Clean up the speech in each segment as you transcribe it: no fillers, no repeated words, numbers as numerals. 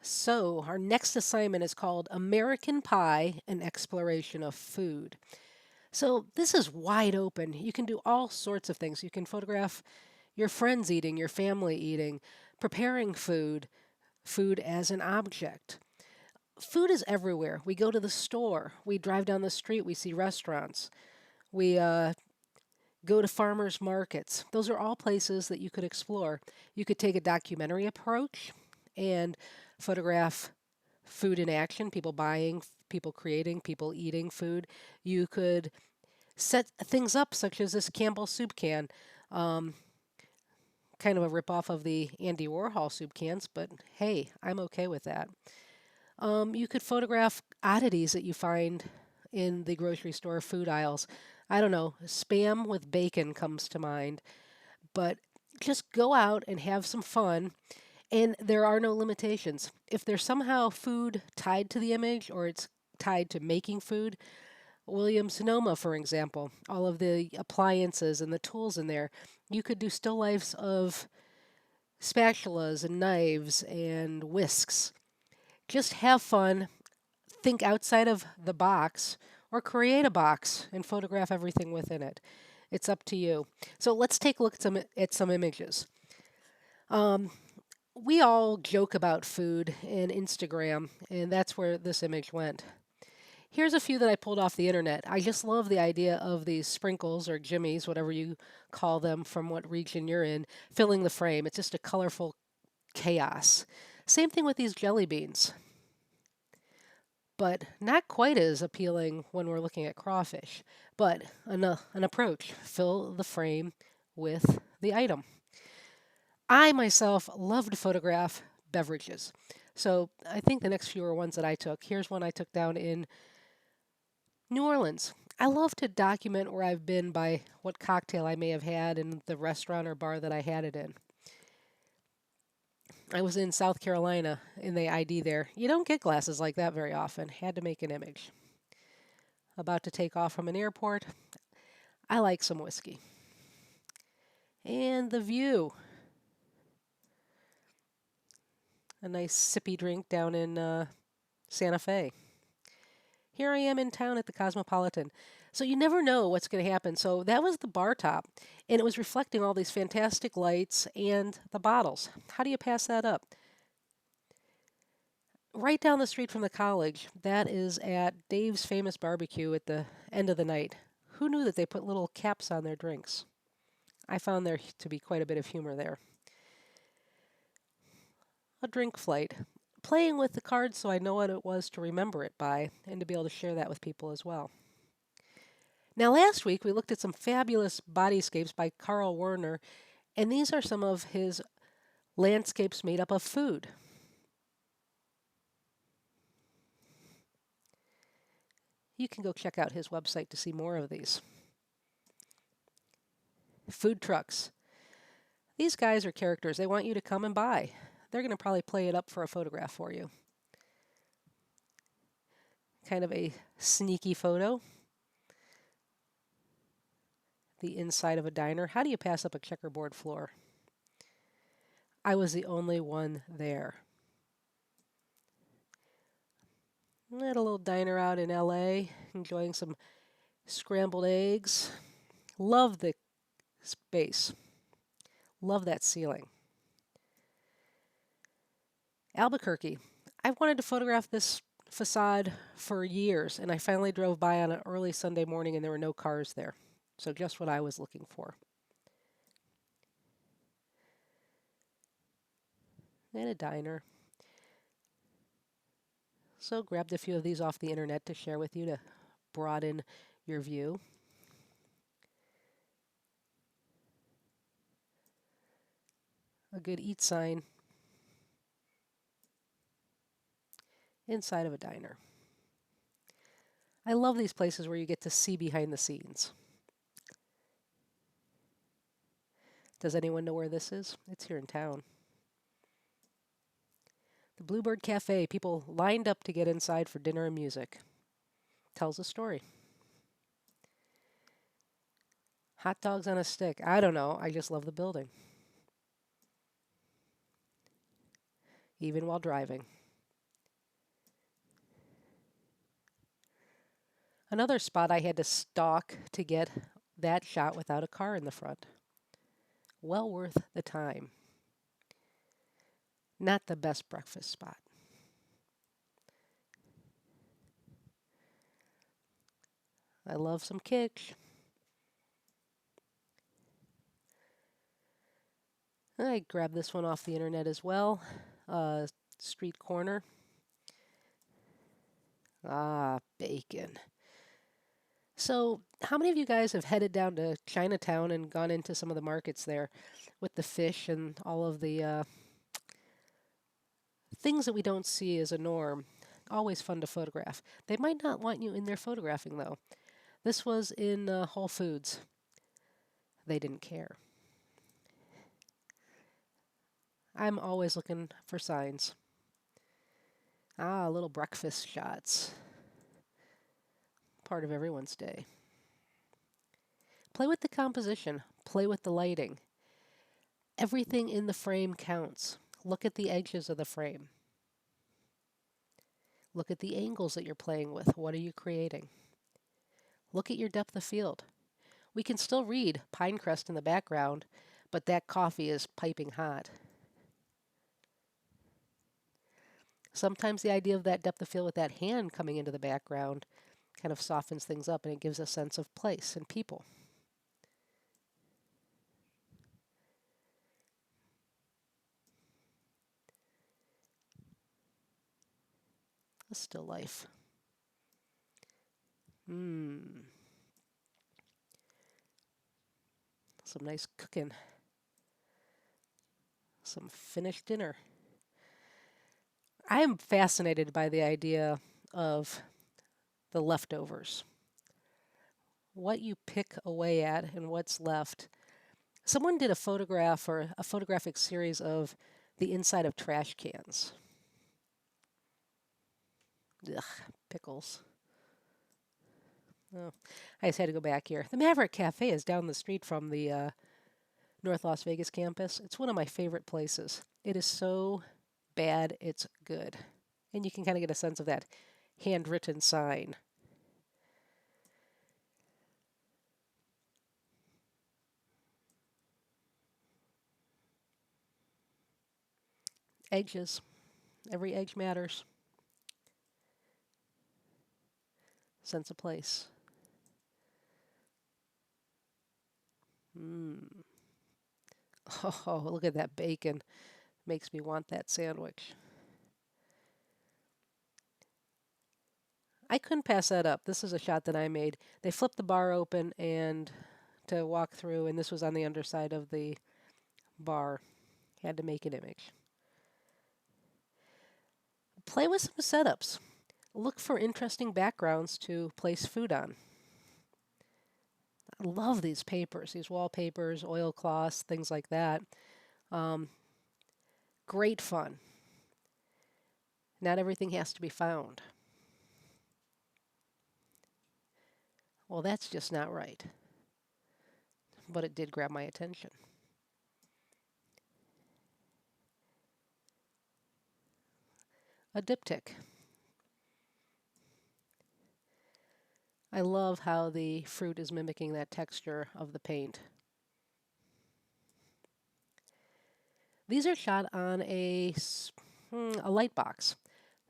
So, our next assignment is called American Pie An Exploration of Food. So, this is wide open. You can do all sorts of things. You can photograph your friends eating, your family eating, preparing food, food as an object. Food is everywhere. We go to the store, we drive down the street, we see restaurants, we go to farmers markets. Those are all places that you could explore. You could take a documentary approach and photograph food in action, people buying, people creating, people eating food. You could set things up, such as this Campbell soup can, um, kind of a ripoff of the Andy Warhol soup cans, but hey, I'm okay with that. You could photograph oddities that you find in the grocery store food aisles. I don't know, spam with bacon comes to mind, but just go out and have some fun. And there are no limitations. If there's somehow food tied to the image or it's tied to making food, Williams Sonoma, for example, all of the appliances and the tools in there, you could do still lifes of spatulas and knives and whisks. Just have fun, think outside of the box, or create a box and photograph everything within it. It's up to you. So let's take a look at some images. We all joke about food in Instagram, and that's where this image went. Here's a few that I pulled off the internet. I just love the idea of these sprinkles or jimmies, whatever you call them from what region you're in, filling the frame. It's just a colorful chaos. Same thing with these jelly beans, but not quite as appealing when we're looking at crawfish. But an approach, fill the frame with the item. I myself love to photograph beverages. So I think the next few are ones that I took. Here's one I took down in New Orleans. I love to document where I've been by what cocktail I may have had in the restaurant or bar that I had it in. I was in South Carolina in the ID there. You don't get glasses like that very often. Had to make an image. About to take off from an airport. I like some whiskey. And the view. A nice sippy drink down in Santa Fe. Here I am in town at the Cosmopolitan. So you never know what's going to happen. So that was the bar top, and it was reflecting all these fantastic lights and the bottles. How do you pass that up? Right down the street from the college, that is at Dave's Famous Barbecue at the end of the night. Who knew that they put little caps on their drinks? I found there to be quite a bit of humor there. A drink flight. Playing with the cards so I know what it was to remember it by and to be able to share that with people as well. Now, last week we looked at some fabulous bodyscapes by Carl Werner, and these are some of his landscapes made up of food. You can go check out his website to see more of these. Food trucks. These guys are characters. They want you to come and buy. They're going to probably play it up for a photograph for you. Kind of a sneaky photo. The inside of a diner. How do you pass up a checkerboard floor? I was the only one there. I had a little diner out in LA, enjoying some scrambled eggs. Love the space. Love that ceiling. Albuquerque. I've wanted to photograph this facade for years, and I finally drove by on an early Sunday morning and there were no cars there. So, just what I was looking for. And a diner. So, grabbed a few of these off the internet to share with you to broaden your view. A good eat sign inside of a diner. I love these places where you get to see behind the scenes. Does anyone know where this is? It's here in town. The Bluebird Cafe, people lined up to get inside for dinner and music. Tells a story. Hot dogs on a stick. I don't know. I just love the building, even while driving. Another spot I had to stalk to get that shot without a car in the front. Well worth the time. Not the best breakfast spot. I love some kitsch. I grabbed this one off the internet as well. Street corner. Ah, bacon. So, how many of you guys have headed down to Chinatown and gone into some of the markets there with the fish and all of the things that we don't see as a norm? Always fun to photograph. They might not want you in there photographing though. This was in Whole Foods. They didn't care. I'm always looking for signs. Ah, little breakfast shots. Part of everyone's day. Play with the composition, play with the lighting. Everything in the frame counts. Look at the edges of the frame. Look at the angles that you're playing with. What are you creating? Look at your depth of field. We can still read Pinecrest in the background, but that coffee is piping hot. Sometimes the idea of that depth of field with that hand coming into the background kind of softens things up and it gives a sense of place and people. A still life. Mmm. Some nice cooking. Some finished dinner. I am fascinated by the idea of the leftovers. What you pick away at and what's left. Someone did a photograph or a photographic series of the inside of trash cans. Ugh, pickles. Oh, I just had to go back here. The Maverick Cafe is down the street from the North Las Vegas campus. It's one of my favorite places. It is so bad, it's good. And you can kind of get a sense of that handwritten sign. Edges. Every edge matters. Sense of place. Mmm. Oh, look at that bacon. Makes me want that sandwich. I couldn't pass that up. This is a shot that I made. They flipped the bar open and to walk through, and this was on the underside of the bar. Had to make an image. Play with some setups. Look for interesting backgrounds to place food on. I love these papers, these wallpapers, oilcloths, things like that. Um, Great fun. Not everything has to be found. Well, that's just not right. But it did grab my attention. A diptych. I love how the fruit is mimicking that texture of the paint. These are shot on a light box.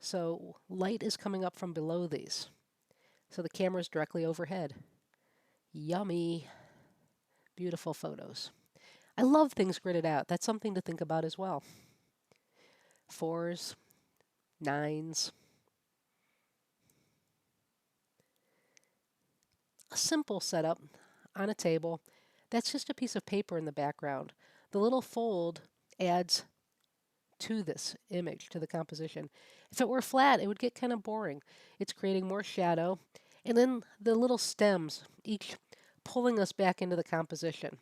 So light is coming up from below these. So the camera's directly overhead. Yummy. Beautiful photos. I love things gridded out. That's something to think about as well. Fours, nines. A simple setup on a table. That's just a piece of paper in the background. The little fold adds to this image, to the composition. If it were flat, it would get kind of boring. It's creating more shadow. And then the little stems, each pulling us back into the composition.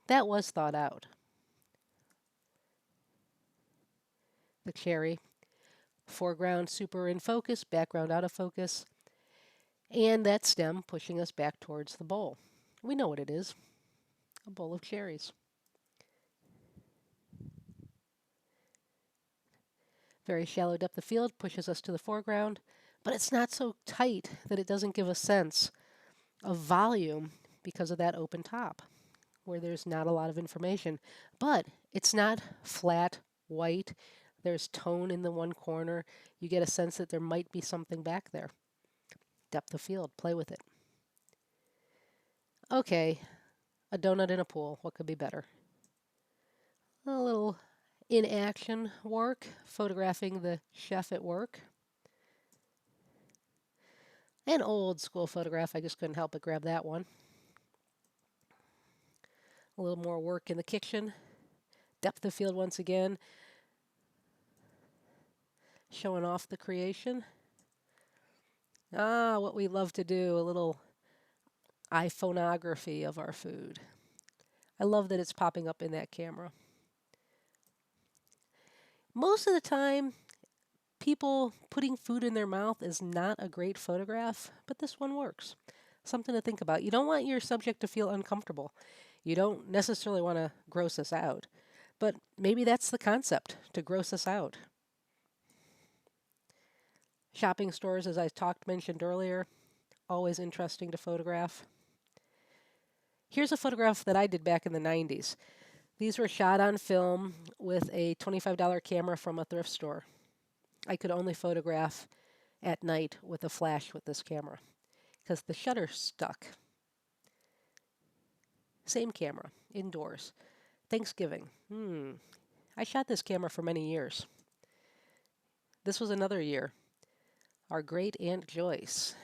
That was thought out. The cherry, foreground super in focus, background out of focus, and that stem pushing us back towards the bowl. We know what it is, a bowl of cherries. Very shallow depth of field pushes us to the foreground, but it's not so tight that it doesn't give a sense of volume because of that open top where there's not a lot of information. But it's not flat white. There's tone in the one corner. You get a sense that there might be something back there. Depth of field, play with it. Okay, a donut in a pool. What could be better? A little in action work, photographing the chef at work. An old school photograph, I just couldn't help but grab that one. A little more work in the kitchen. Depth of field once again, showing off the creation. Ah, what we love to do, a little iPhoneography of our food. I love that it's popping up in that camera. Most of the time, people putting food in their mouth is not a great photograph, but this one works. Something to think about. You don't want your subject to feel uncomfortable. You don't necessarily want to gross us out, but maybe that's the concept, to gross us out. Shopping stores, as I mentioned earlier, always interesting to photograph. Here's a photograph that I did back in the 90s. These were shot on film with a $25 camera from a thrift store. I could only photograph at night with a flash with this camera because the shutter stuck. Same camera, indoors. Thanksgiving. I shot this camera for many years. This was another year. Our great Aunt Joyce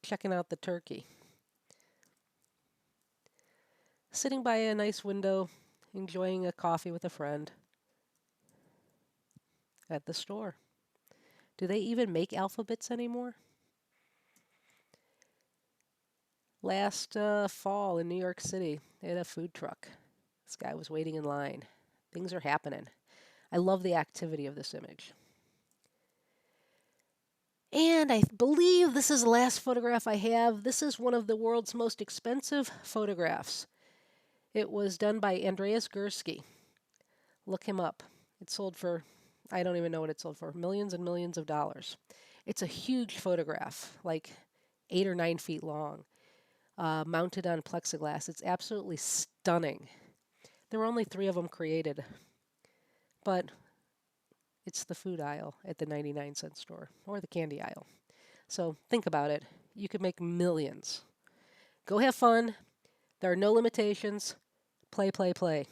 checking out the turkey. Sitting by a nice window, enjoying a coffee with a friend at the store. Do they even make alphabets anymore? Last fall in New York City, they had a food truck. This guy was waiting in line. Things are happening. I love the activity of this image. And I believe this is the last photograph I have. This is one of the world's most expensive photographs. It was done by Andreas Gursky. Look him up. It sold for, I don't even know what it sold for, millions and millions of dollars. It's a huge photograph, like 8 or 9 feet long, mounted on plexiglass. It's absolutely stunning. There were only 3 of them created, but it's the food aisle at the 99-cent store or the candy aisle. So think about it. You could make millions. Go have fun. There are no limitations. Play, play, play.